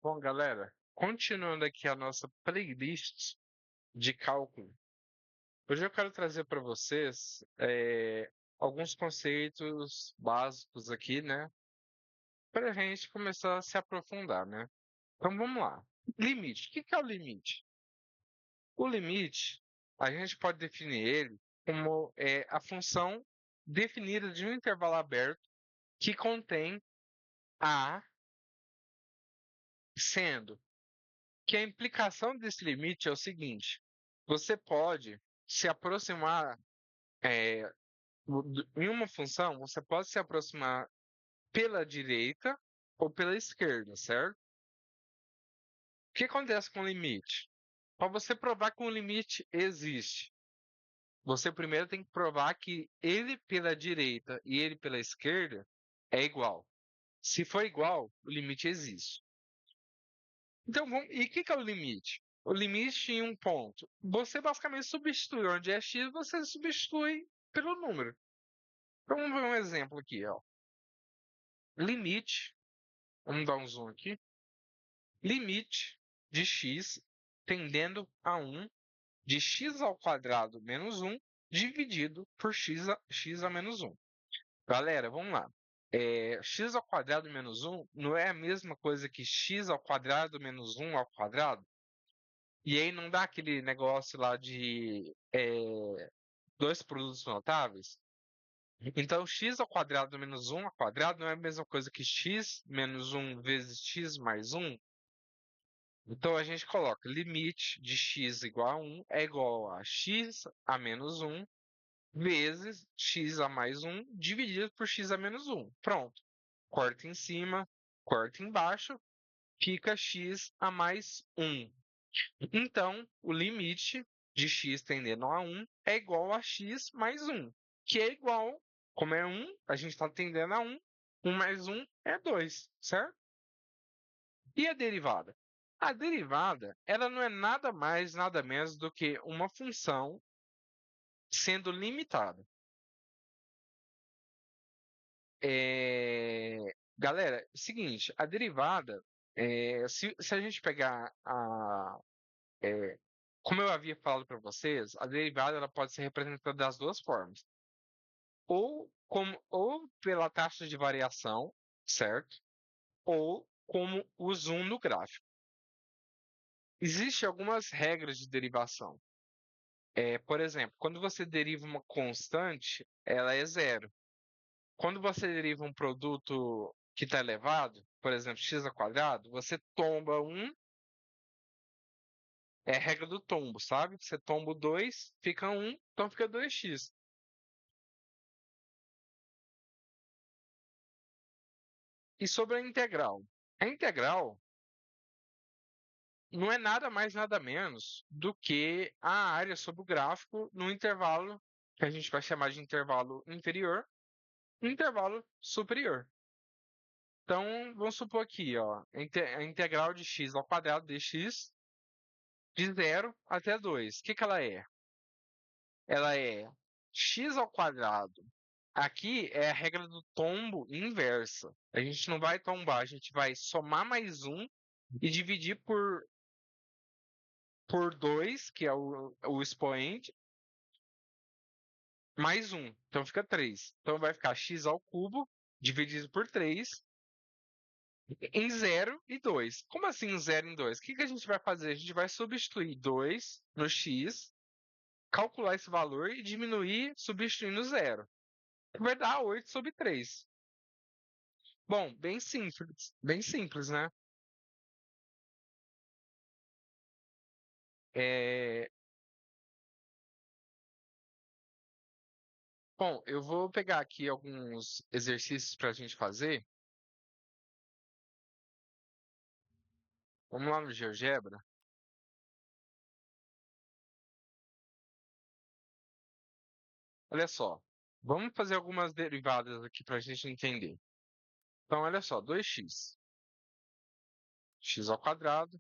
Bom, galera, continuando aqui a nossa playlist de cálculo, hoje eu quero trazer para vocês alguns conceitos básicos aqui, né? Para a gente começar a se aprofundar, né? Então vamos lá. Limite. O que que é o limite? O limite, a gente pode definir ele como a função definida de um intervalo aberto que contém A, sendo que a implicação desse limite é o seguinte: você pode se aproximar em uma função, você pode se aproximar pela direita ou pela esquerda, certo? O que acontece com o limite? Para você provar que um limite existe, você primeiro tem que provar que ele pela direita e ele pela esquerda é igual. Se for igual, o limite existe. Então, e o que que é o limite? O limite em um ponto. Você basicamente substitui onde é x, você substitui pelo número. Então, vamos ver um exemplo aqui, ó. Limite, vamos dar um zoom aqui. Limite de x tendendo a 1 de x ao quadrado menos 1 dividido por x a menos 1. Galera, vamos lá. X ao quadrado menos 1 não é a mesma coisa que x ao quadrado menos 1 ao quadrado? E aí não dá aquele negócio lá de dois produtos notáveis? Então, x ao quadrado menos 1 ao quadrado não é a mesma coisa que x menos 1 vezes x mais 1? Então, a gente coloca limite de x igual a 1 é igual a x a menos 1 vezes x a mais 1 dividido por x a menos 1. Pronto. Corta em cima, corta embaixo, fica x a mais 1. Então, o limite de x tendendo a 1 é igual a x mais 1, que é igual, como é 1, a gente está tendendo a 1, 1 mais 1 é 2, certo? E a derivada? A derivada, ela não é nada mais, nada menos do que uma função sendo limitada. Galera, é o seguinte, a derivada, se a gente pegar como eu havia falado para vocês, a derivada ela pode ser representada das duas formas. Ou pela taxa de variação, certo? Ou como o zoom no gráfico. Existem algumas regras de derivação. Por exemplo, quando você deriva uma constante, ela é zero. Quando você deriva um produto que está elevado, por exemplo, x ao quadrado, você tomba um, é a regra do tombo, sabe? Você tomba o 2, fica 1, então fica 2x. E sobre a integral? A integral não é nada mais, nada menos do que a área sobre o gráfico no intervalo que a gente vai chamar de intervalo inferior e intervalo superior. Então, vamos supor aqui, ó, a integral de x ao quadrado dx de 0 até 2. O que que ela é? Ela é x ao quadrado. Aqui é a regra do tombo inversa. A gente não vai tombar, a gente vai somar mais um e dividir por 2, que é o expoente, mais um. Então fica 3. Então vai ficar x ao cubo dividido por 3 em 0 e 2. Como assim 0 em 2? O que que a gente vai fazer? A gente vai substituir 2 no x, calcular esse valor e diminuir substituindo 0. Vai dar 8 sobre 3. Bom, bem simples, né? É, Bom, eu vou pegar aqui alguns exercícios para a gente fazer. Vamos lá no GeoGebra. Olha só, vamos fazer algumas derivadas aqui para a gente entender. Então, olha só, 2x, x ao quadrado.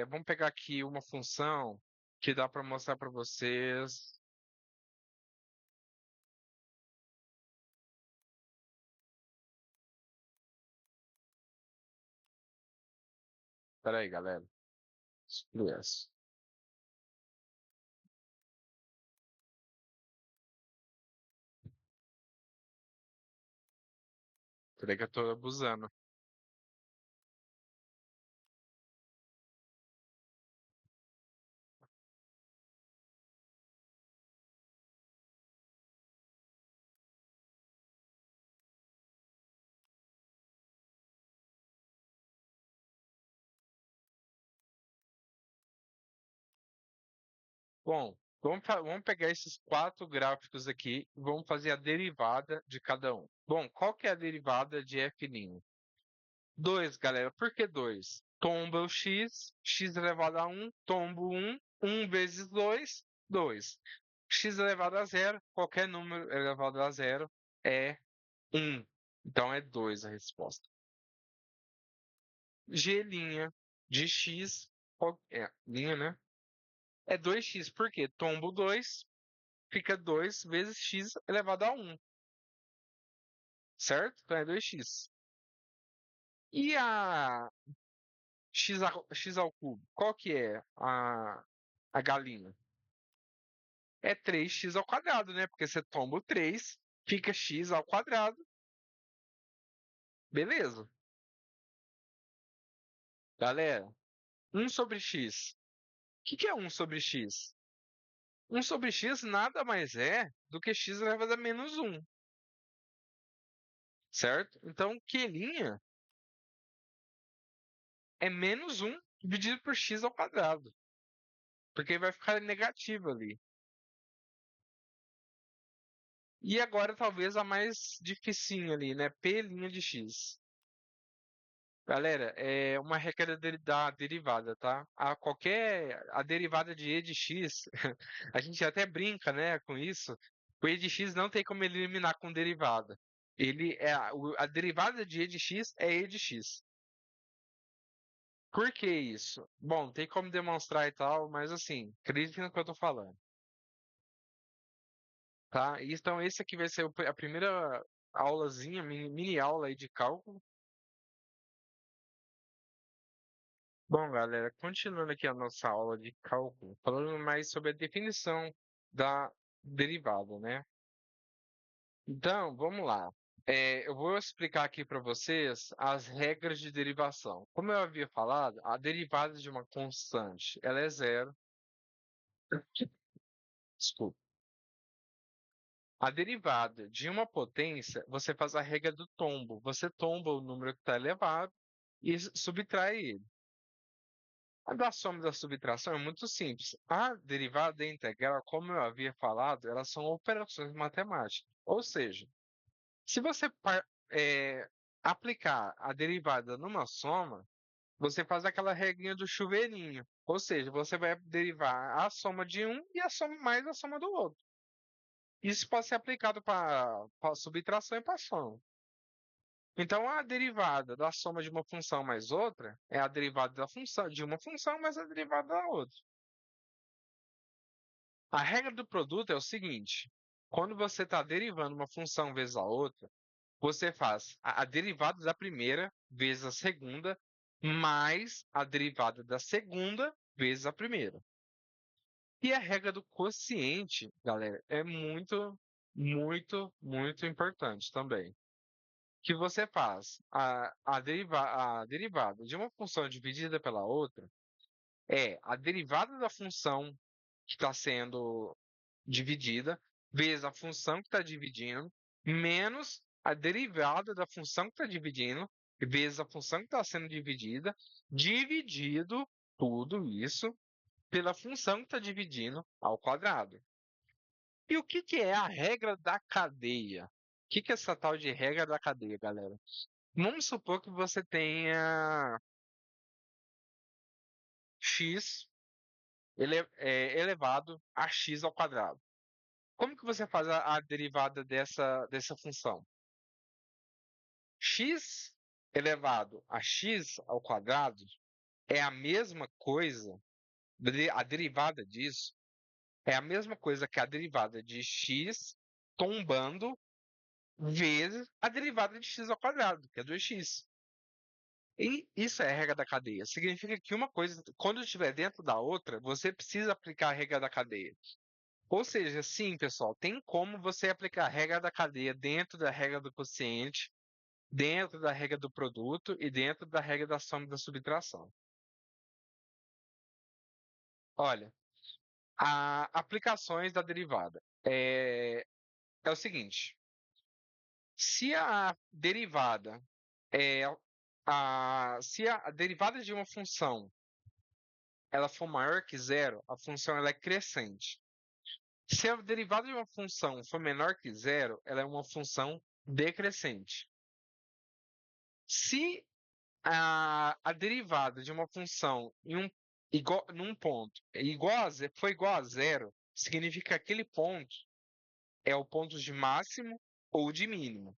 Vamos pegar aqui uma função que dá para mostrar para vocês. Espera aí, galera. Exclui essa. Peraí que eu tô abusando. Bom, vamos pegar esses quatro gráficos aqui e vamos fazer a derivada de cada um. Bom, qual que é a derivada de f'? 2, galera. Por que 2? Tomba o x elevado a 1, tombo 1 vezes 2, 2. X elevado a zero, qualquer número elevado a zero é 1. Então é 2 a resposta. G' de x, linha, né? É 2x, por quê? Tombo 2, fica 2 vezes x elevado a 1, certo? Então é 2x. E a x ao cubo, qual que é a galinha? É 3x ao quadrado, né? Porque você tomba o 3, fica x ao quadrado. Beleza. Galera, 1 sobre x. O que é 1 sobre x? 1 sobre x nada mais é do que x elevado a menos 1. Certo? Então, Q' é menos 1 dividido por x ao quadrado. Porque vai ficar negativo ali. E agora talvez a mais dificinha ali, né? P' de x. Galera, é uma regra da derivada, tá? A derivada de e de x, a gente até brinca, né, com isso. O e de x não tem como eliminar com derivada. A derivada de e de x é e de x. Por que isso? Bom, tem como demonstrar e tal, mas assim, acredite no que eu tô falando, tá? Então esse aqui vai ser a primeira aulazinha, mini aula aí de cálculo. Bom, galera, continuando aqui a nossa aula de cálculo, falando mais sobre a definição da derivada, né? Então, vamos lá. Eu vou explicar aqui para vocês as regras de derivação. Como eu havia falado, a derivada de uma constante, ela é zero. Desculpa. A derivada de uma potência, você faz a regra do tombo. Você tomba o número que está elevado e subtrai ele. A da soma e da subtração é muito simples. A derivada e a integral, como eu havia falado, elas são operações matemáticas. Ou seja, se você aplicar a derivada numa soma, você faz aquela regrinha do chuveirinho. Ou seja, você vai derivar a soma de um e a soma mais a soma do outro. Isso pode ser aplicado para subtração e para soma. Então, a derivada da soma de uma função mais outra é a derivada da função de uma função mais a derivada da outra. A regra do produto é o seguinte: quando você está derivando uma função vezes a outra, você faz a derivada da primeira vezes a segunda, mais a derivada da segunda vezes a primeira. E a regra do quociente, galera, é muito, muito, muito importante também. Que você faz a derivada de uma função dividida pela outra é a derivada da função que está sendo dividida, vezes a função que está dividindo, menos a derivada da função que está dividindo, vezes a função que está sendo dividida, dividido tudo isso pela função que está dividindo ao quadrado. E o que é a regra da cadeia? O que é essa tal de regra da cadeia, galera? Vamos supor que você tenha x elevado a x ao quadrado. Como que você faz a derivada dessa função? X elevado a x ao quadrado é a mesma coisa, a derivada disso é a mesma coisa que a derivada de x tombando vezes a derivada de x ao quadrado, que é 2x. E isso é a regra da cadeia. Significa que uma coisa, quando estiver dentro da outra, você precisa aplicar a regra da cadeia. Ou seja, sim, pessoal, tem como você aplicar a regra da cadeia dentro da regra do quociente, dentro da regra do produto e dentro da regra da soma e da subtração. Olha, aplicações da derivada. É o seguinte, se a derivada é se a derivada de uma função ela for maior que zero, a função ela é crescente. Se a derivada de uma função for menor que zero, ela é uma função decrescente. Se a derivada de uma função num ponto foi igual a zero, significa que aquele ponto é o ponto de máximo ou de mínimo,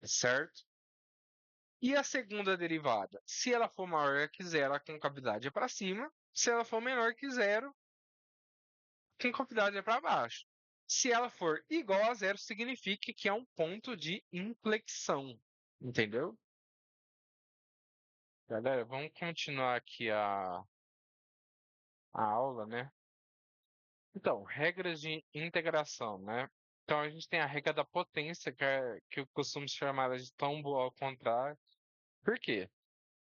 certo? E a segunda derivada? Se ela for maior que zero, a concavidade é para cima. Se ela for menor que zero, a concavidade é para baixo. Se ela for igual a zero, significa que é um ponto de inflexão. Entendeu? Galera, vamos continuar aqui a aula, né? Então, regras de integração, né? Então, a gente tem a regra da potência, que eu costumo chamar ela de tombo ao contrário. Por quê?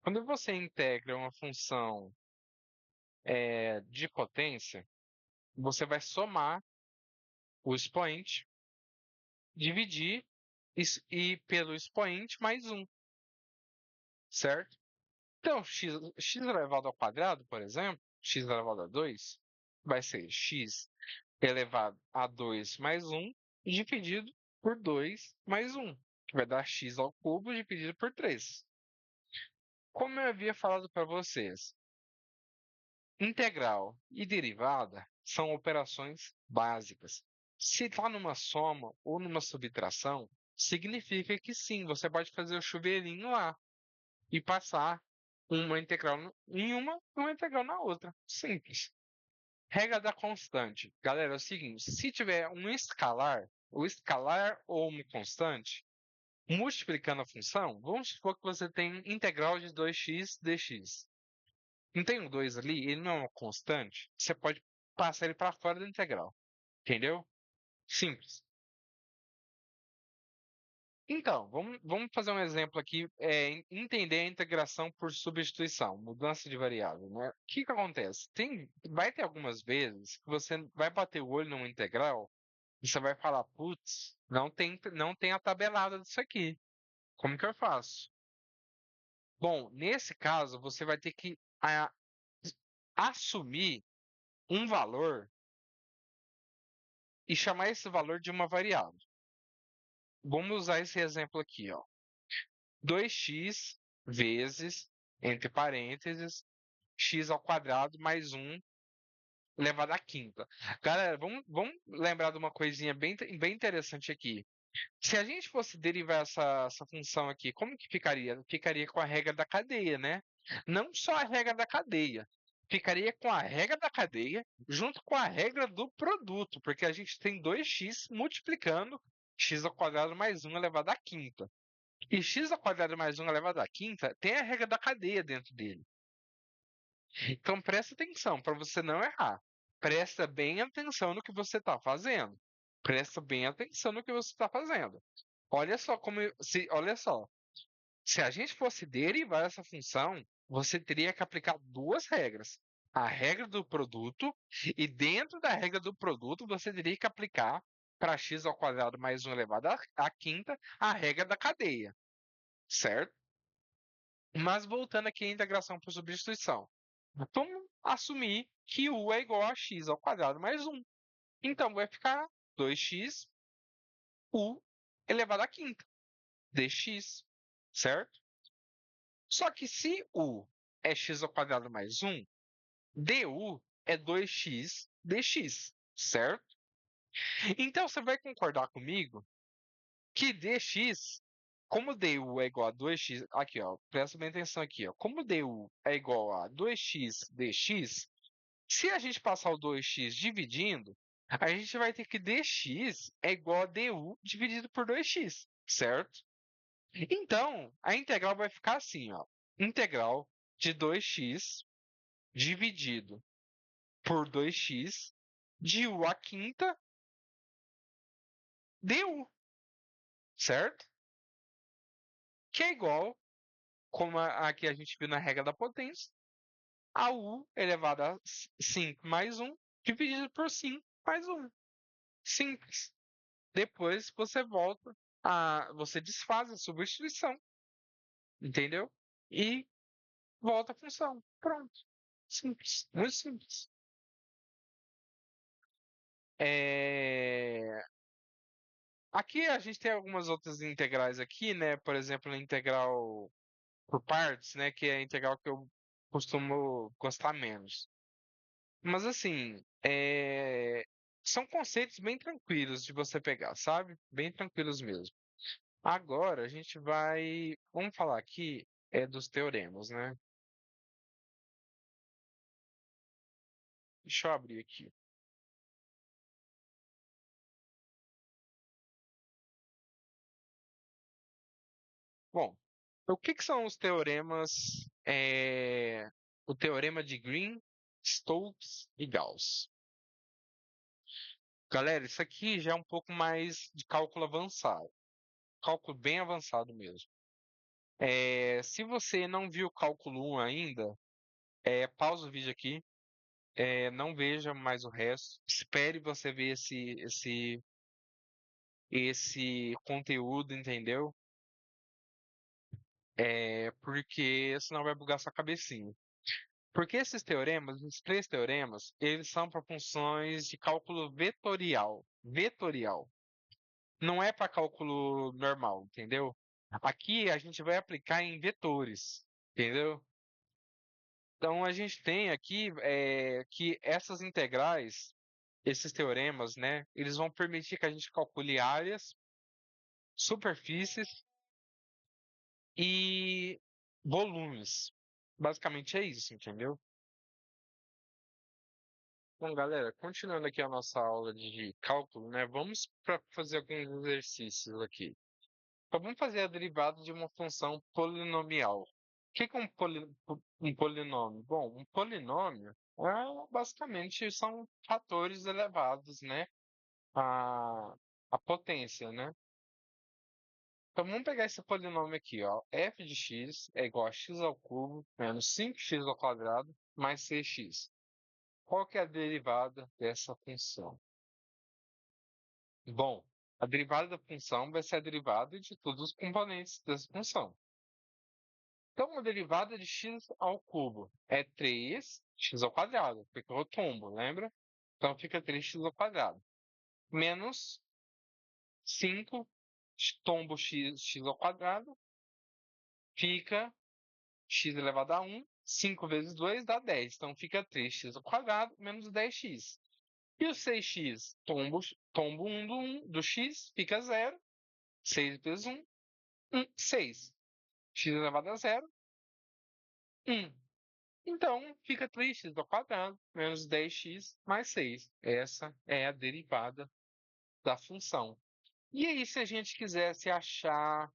Quando você integra uma função de potência, você vai somar o expoente, dividir e pelo expoente mais um, certo? Então, x elevado ao quadrado, por exemplo, x elevado a 2, vai ser x elevado a 2 mais um dividido por 2 mais um, que vai dar x ao cubo dividido por 3. Como eu havia falado para vocês, integral e derivada são operações básicas. Se está numa soma ou numa subtração, significa que sim, você pode fazer o chuveirinho lá e passar uma integral em uma e uma integral na outra. Simples. Regra da constante. Galera, é o seguinte, se tiver um escalar, o escalar ou uma constante, multiplicando a função, vamos supor que você tem integral de 2x dx. Não tem um 2 ali, ele não é uma constante, você pode passar ele para fora da integral. Entendeu? Simples. Então, vamos fazer um exemplo aqui, entender a integração por substituição, mudança de variável, né? O que que acontece? Vai ter algumas vezes que você vai bater o olho numa integral e você vai falar, putz, não tem a tabelada disso aqui. Como que eu faço? Bom, nesse caso, você vai ter que assumir um valor e chamar esse valor de uma variável. Vamos usar esse exemplo aqui, ó. 2x vezes, entre parênteses, x ao quadrado mais 1 elevado à quinta. Galera, vamos lembrar de uma coisinha bem interessante aqui. Se a gente fosse derivar essa função aqui, como que ficaria? Ficaria com a regra da cadeia, né? Não só a regra da cadeia. Ficaria com a regra da cadeia junto com a regra do produto, porque a gente tem 2x multiplicando x ao quadrado mais 1 elevado à quinta. E x ao quadrado mais 1 elevado à quinta tem a regra da cadeia dentro dele. Então presta atenção para você não errar. Presta bem atenção no que você está fazendo. Presta bem atenção no que você está fazendo. Olha só, se a gente fosse derivar essa função, você teria que aplicar duas regras. A regra do produto e dentro da regra do produto você teria que aplicar para x ao quadrado mais 1 elevado à quinta a regra da cadeia, certo? Mas voltando aqui à integração por substituição. Vamos assumir que u é igual a x ao quadrado mais 1. Então vai ficar 2x u elevado à quinta dx, certo? Só que se u é x ao quadrado mais 1, du é 2x dx, certo? Então você vai concordar comigo que dx, como du é igual a 2x, aqui ó, presta bem atenção aqui, ó, como du é igual a 2x dx, se a gente passar o 2x dividindo, a gente vai ter que dx é igual a du dividido por 2x, certo? Então, a integral vai ficar assim, ó. Integral de 2x dividido por 2x de u à quinta du, certo? Que é igual, como aqui a gente viu na regra da potência, a u elevado a 5 mais um dividido por 5 mais um. Simples. Depois você desfaz a substituição, entendeu? E volta a função. Pronto. Simples. Muito simples. Aqui a gente tem algumas outras integrais aqui, né? Por exemplo, a integral por partes, né? Que é a integral que eu costumo gostar menos. Mas assim, são conceitos bem tranquilos de você pegar, sabe? Bem tranquilos mesmo. Agora a gente vamos falar aqui dos teoremas, né? Deixa eu abrir aqui. Bom, o que que são os teoremas? O teorema de Green, Stokes e Gauss. Galera, isso aqui já é um pouco mais de cálculo avançado. Cálculo bem avançado mesmo. Se você não viu o cálculo 1 ainda, pausa o vídeo aqui. Não veja mais o resto. Espere você ver esse conteúdo, entendeu? Porque senão vai bugar sua cabecinha. Porque esses teoremas, os três teoremas, eles são para funções de cálculo vetorial. Vetorial. Não é para cálculo normal, entendeu? Aqui a gente vai aplicar em vetores, entendeu? Então a gente tem aqui que essas integrais, esses teoremas, né, eles vão permitir que a gente calcule áreas, superfícies e volumes. Basicamente é isso, entendeu? Bom, galera, continuando aqui a nossa aula de cálculo, né? Vamos para fazer alguns exercícios aqui. Então, vamos fazer a derivada de uma função polinomial. O que que é um polinômio? Bom, um polinômio basicamente são fatores elevados, né? A, a potência, né? Então, vamos pegar esse polinômio aqui, ó. F de x é igual a x ao cubo menos 5x ao quadrado mais 6x. Qual que é a derivada dessa função? Bom, a derivada da função vai ser a derivada de todos os componentes dessa função. Então, a derivada de x ao cubo é 3x ao quadrado, porque eu tombo, lembra? Então, fica 3x ao quadrado. Menos 5 tombo x ao quadrado, fica x elevado a 1. 5 vezes 2 dá 10. Então, fica 3x ao quadrado menos 10x. E o 6x, tombo 1 do x, fica 0. 6 vezes 1, 6. X elevado a 0, 1. Então, fica 3x ao quadrado menos 10x mais 6. Essa é a derivada da função. E aí, se a gente quisesse achar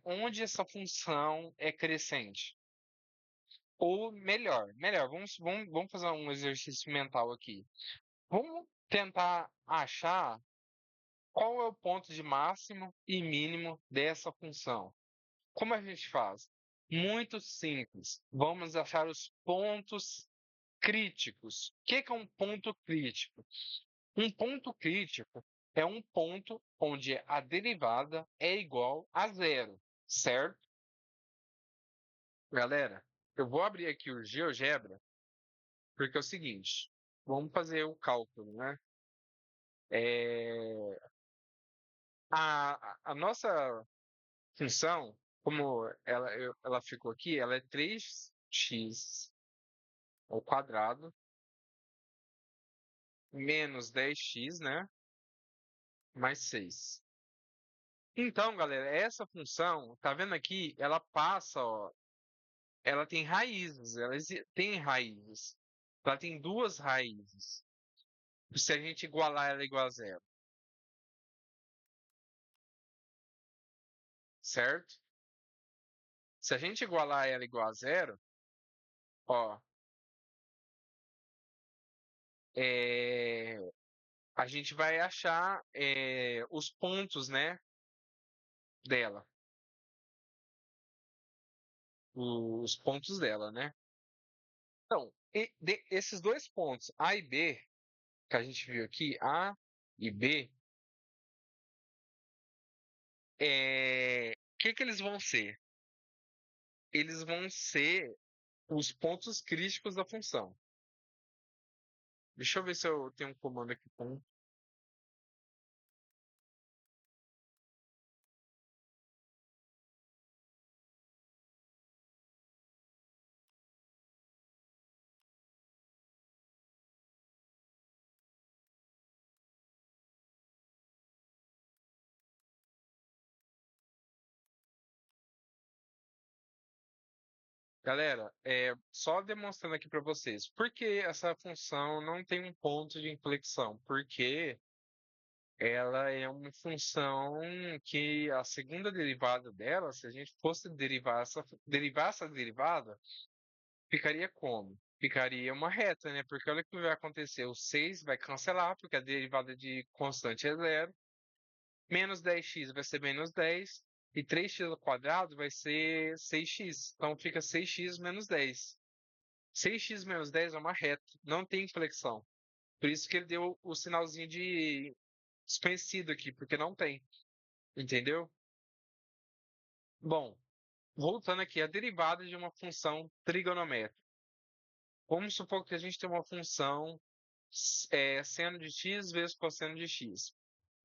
onde essa função é crescente? Ou melhor, vamos fazer um exercício mental aqui. Vamos tentar achar qual é o ponto de máximo e mínimo dessa função. Como a gente faz? Muito simples. Vamos achar os pontos críticos. O que é um ponto crítico? Um ponto crítico é um ponto onde a derivada é igual a zero, certo? Galera, eu vou abrir aqui o GeoGebra, porque é o seguinte, vamos fazer o cálculo, né? É, a nossa função, como ela ficou aqui, ela é 3x ao quadrado menos 10x, né? Mais 6. Então, galera, essa função, tá vendo aqui? Ela passa, ó, ela tem raízes, tem raízes. Ela tem duas raízes. Se a gente igualar ela igual a zero. certo? Se a gente igualar ela igual a zero, ó, é, a gente vai achar os pontos, né, dela. Os pontos dela, né? Então, esses dois pontos, A e B, que a gente viu aqui, A e B, o que que eles vão ser? Eles vão ser os pontos críticos da função. Deixa eu ver se eu tenho um comando aqui com. Galera, só demonstrando aqui para vocês. Por que essa função não tem um ponto de inflexão? Porque ela é uma função que a segunda derivada dela, se a gente fosse derivar essa derivada, ficaria como? Ficaria uma reta, né? Porque olha o que vai acontecer. O 6 vai cancelar, porque a derivada de constante é zero. Menos 10x vai ser menos 10. E 3x ao quadrado vai ser 6x. Então fica 6x menos 10. 6x menos 10 é uma reta. Não tem inflexão. Por isso que ele deu o sinalzinho de desconhecido aqui, porque não tem. Entendeu? Bom, voltando aqui, a derivada de uma função trigonométrica. Vamos supor que a gente tem uma função seno de x vezes cosseno de x.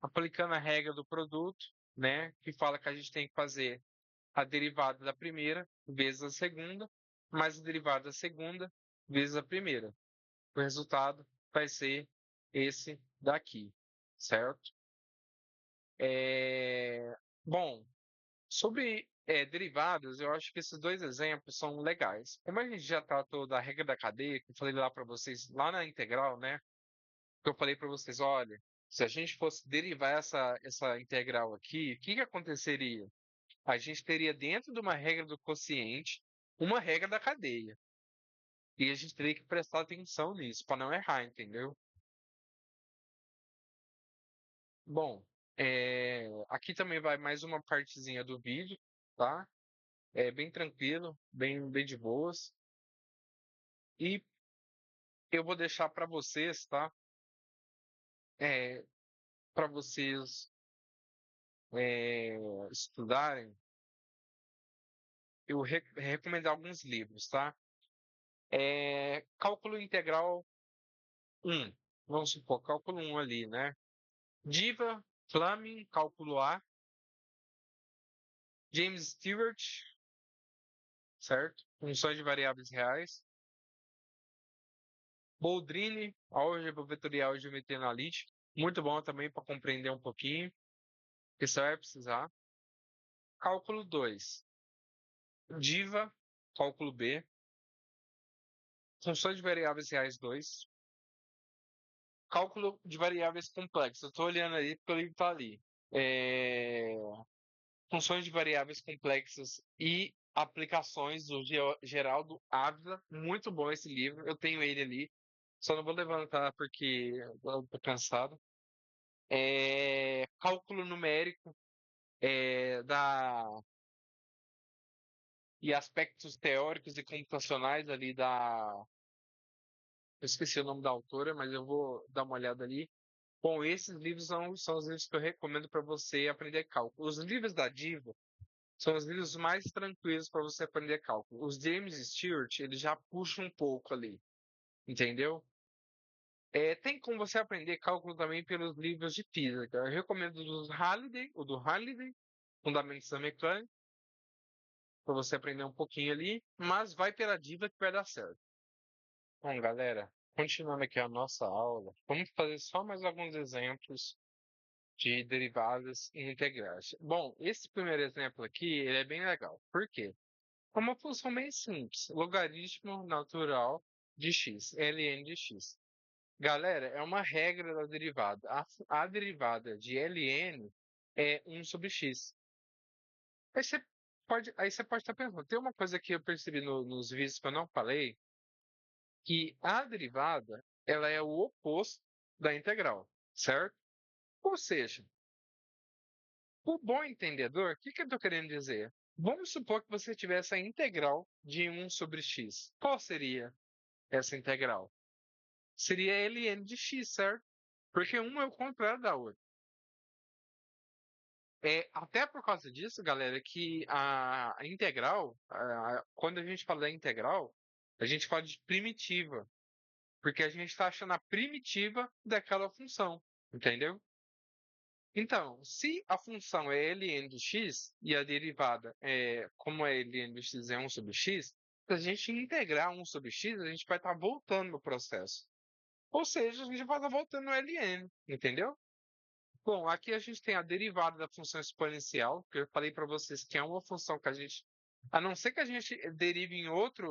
Aplicando a regra do produto, né, que fala que a gente tem que fazer a derivada da primeira vezes a segunda, mais a derivada da segunda vezes a primeira. O resultado vai ser esse daqui, certo? Bom, sobre derivadas, eu acho que esses dois exemplos são legais. Como a gente já tratou da regra da cadeia, que eu falei lá para vocês, lá na integral, né? Que eu falei para vocês, olha, se a gente fosse derivar essa integral aqui, o que que aconteceria? A gente teria dentro de uma regra do quociente uma regra da cadeia. E a gente teria que prestar atenção nisso, para não errar, entendeu? Bom, aqui também vai mais uma partezinha do vídeo, tá? É bem tranquilo, bem de boas. E eu vou deixar para vocês, tá? Para vocês estudarem, eu recomendar alguns livros, tá? Cálculo integral 1. Vamos supor, cálculo 1 ali, né? Diva, Fleming, cálculo A. James Stewart, certo? Funções de variáveis reais. Boldrini, álgebra vetorial e geometria analítica. Muito bom também para compreender um pouquinho, que você vai precisar. Cálculo 2. Diva, cálculo B. Funções de variáveis reais 2. Cálculo de variáveis complexas. Eu estou olhando aí porque o livro está ali. É, Funções de variáveis complexas e aplicações do Geraldo Ávila. Muito bom esse livro. Eu tenho ele ali. Só não vou levantar porque eu estou cansado. Cálculo numérico e aspectos teóricos e computacionais ali da. Eu esqueci o nome da autora, mas eu vou dar uma olhada ali. Bom, esses livros são os livros que eu recomendo para você aprender cálculo. Os livros da Diva são os livros mais tranquilos para você aprender cálculo. Os James Stewart, ele já puxa um pouco ali, entendeu? Tem como você aprender cálculo também pelos livros de física. Eu recomendo o do Halliday, Fundamentos da Mecânica, para você aprender um pouquinho ali, mas vai pela Diva que vai dar certo. Bom, galera, continuando aqui a nossa aula, vamos fazer só mais alguns exemplos de derivadas e integrais. Bom, esse primeiro exemplo aqui, ele é bem legal. Por quê? É uma função bem simples, logaritmo natural de x, ln de x. Galera, é uma regra da derivada. A derivada de ln é 1 sobre x. Aí você pode estar pensando, tem uma coisa que eu percebi nos vídeos que eu não falei, que a derivada, ela é o oposto da integral, certo? Ou seja, o bom entendedor, o que que eu estou querendo dizer? Vamos supor que você tivesse a integral de 1 sobre x. Qual seria essa integral? Seria ln de x, certo? Porque uma é o contrário da outra. Até por causa disso, galera, que a integral, quando a gente fala da integral, a gente fala de primitiva, porque a gente está achando a primitiva daquela função, entendeu? Então, se a função é ln de x e a derivada como é ln de x é 1 sobre x, se a gente integrar 1 sobre x, a gente vai estar voltando no processo. Ou seja, a gente vai estar voltando no ln, entendeu? Bom, aqui a gente tem a derivada da função exponencial, que eu falei para vocês que é uma função que a gente, a não ser que a gente derive em outra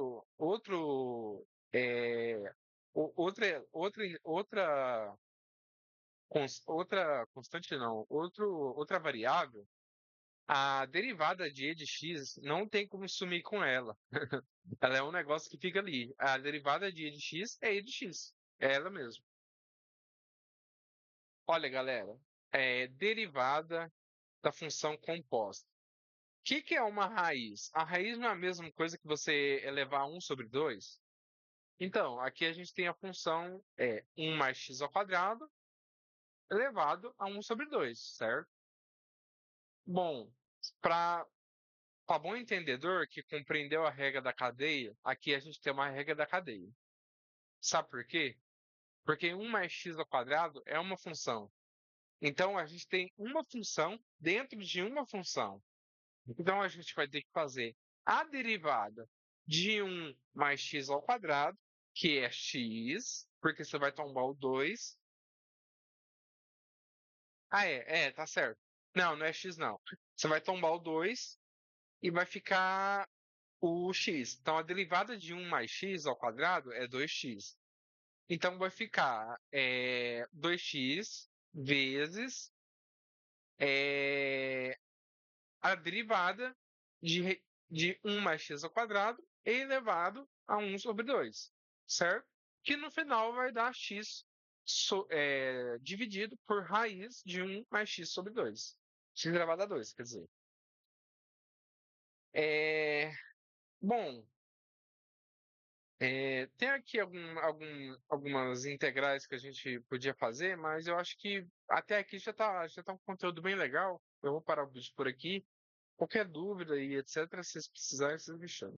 constante não, outra variável, a derivada de e de x não tem como sumir com ela. Ela é um negócio que fica ali. A derivada de e de x é e de x. É ela mesmo. Olha, galera, derivada da função composta. O que é uma raiz? A raiz não é a mesma coisa que você elevar 1 sobre 2? Então, aqui a gente tem a função 1 mais x ao quadrado elevado a 1 sobre 2, certo? Bom, para bom entendedor que compreendeu a regra da cadeia, aqui a gente tem uma regra da cadeia. Sabe por quê? Porque 1 mais x ao quadrado é uma função. Então, a gente tem uma função dentro de uma função. Então, a gente vai ter que fazer a derivada de 1 mais x ao quadrado, que é x, porque você vai tomar o 2. Ah, tá certo. Não, não é x, não. Você vai tomar o 2 e vai ficar o x. Então, a derivada de 1 mais x ao quadrado é 2x. Então, vai ficar 2x vezes é, a derivada de 1 mais x ao quadrado elevado a 1 sobre 2, certo? Que no final vai dar x dividido por raiz de 1 mais x sobre 2. X elevado a 2, quer dizer. É, bom, tem aqui algumas integrais que a gente podia fazer, mas eu acho que até aqui já tá um conteúdo bem legal. Eu vou parar o vídeo por aqui. Qualquer dúvida e etc., se vocês precisarem, vocês me chamam.